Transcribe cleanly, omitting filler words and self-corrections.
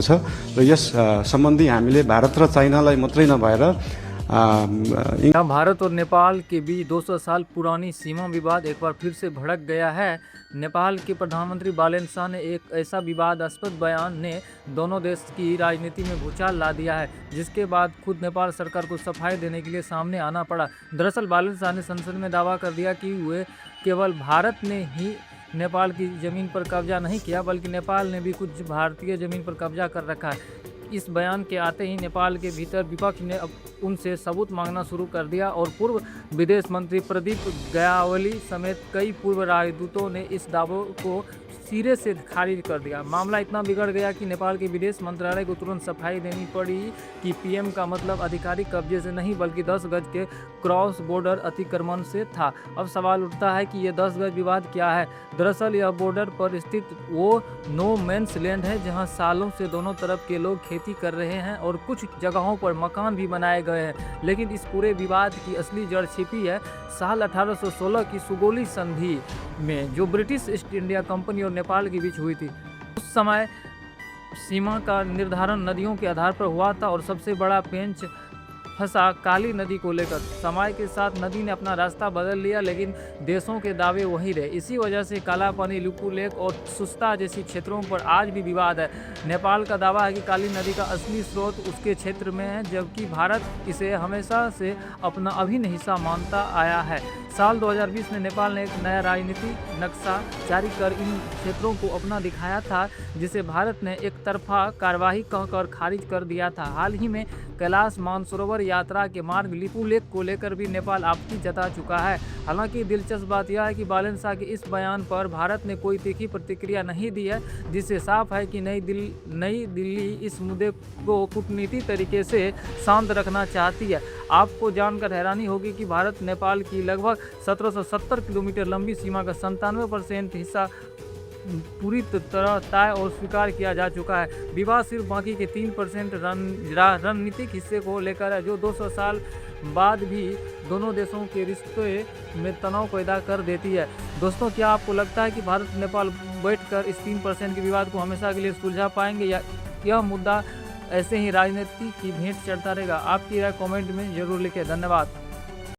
छ र यस सम्बन्धी हामीले भारत र चाइनालाई मात्रै नभएर यहाँ भारत और नेपाल के बीच 200 साल पुरानी सीमा विवाद एक बार फिर से भड़क गया है। नेपाल के प्रधानमंत्री बालेन शाह ने एक ऐसा विवादास्पद बयान ने दोनों देश की राजनीति में भूचाल ला दिया है, जिसके बाद खुद नेपाल सरकार को सफाई देने के लिए सामने आना पड़ा। दरअसल बालेन शाह ने संसद में दावा कर दिया कि वे केवल भारत ने ही नेपाल की ज़मीन पर कब्जा नहीं किया, बल्कि नेपाल ने भी कुछ भारतीय ज़मीन पर कब्जा कर रखा है। इस बयान के आते ही नेपाल के भीतर विपक्ष ने अब उनसे सबूत मांगना शुरू कर दिया और पूर्व विदेश मंत्री प्रदीप ग्यावाली समेत कई पूर्व राजदूतों ने इस दावों को सिरे से खारिज कर दिया। मामला इतना बिगड़ गया कि नेपाल के विदेश मंत्रालय को तुरंत सफाई देनी पड़ी कि पीएम का मतलब आधिकारिक कब्जे से नहीं बल्कि 10 गज के क्रॉस बॉर्डर अतिक्रमण से था। अब सवाल उठता है कि ये 10 गज विवाद क्या है। दरअसल यह बॉर्डर पर स्थित वो नो मैंस लैंड है जहां सालों से दोनों तरफ के लोग खेती कर रहे हैं और कुछ जगहों पर मकान भी बनाए गए हैं। लेकिन इस पूरे विवाद की असली जड़ छिपी है साल 1816 की सुगोली संधि में, जो ब्रिटिश ईस्ट इंडिया कंपनी और नेपाल के बीच हुई थी। उस समय सीमा का निर्धारण नदियों के आधार पर हुआ था और सबसे बड़ा पेंच फंसा काली नदी को लेकर। समय के साथ नदी ने अपना रास्ता बदल लिया, लेकिन देशों के दावे वही रहे। इसी वजह से काला पानी, लिपू लेक और सुस्ता जैसी क्षेत्रों पर आज भी विवाद है। नेपाल का दावा है कि काली नदी का असली स्रोत उसके क्षेत्र में है, जबकि भारत इसे हमेशा से अपना अभिन्न हिस्सा मानता आया है। साल 2020 में नेपाल ने एक नया राजनीतिक नक्शा जारी कर इन क्षेत्रों को अपना दिखाया था, जिसे भारत ने एक तरफा कार्रवाई कहकर खारिज कर दिया था। हाल ही में कैलाश मानसरोवर यात्रा के मार्ग लिपू लेक को लेकर भी नेपाल आपत्ति जता चुका है। हालांकि दिलचस्प बात यह है कि बालेन शाह के इस बयान पर भारत ने कोई तीखी प्रतिक्रिया नहीं दी है, जिससे साफ है कि नई दिल्ली इस मुद्दे को कूटनीतिक तरीके से शांत रखना चाहती है। आपको जानकर हैरानी होगी कि भारत नेपाल की लगभग 1770 किलोमीटर लंबी सीमा का 97% हिस्सा पूरी तरह तय और स्वीकार किया जा चुका है। विवाद सिर्फ बाकी के 3% रणनीतिक हिस्से को लेकर है, जो 200 साल बाद भी दोनों देशों के रिश्ते में तनाव पैदा कर देती है। दोस्तों, क्या आपको लगता है कि भारत नेपाल बैठकर इस 3% के विवाद को हमेशा के लिए सुलझा पाएंगे, या यह मुद्दा ऐसे ही राजनीति की भेंट चढ़ता रहेगा? आपकी राय कमेंट में जरूर लिखें। धन्यवाद।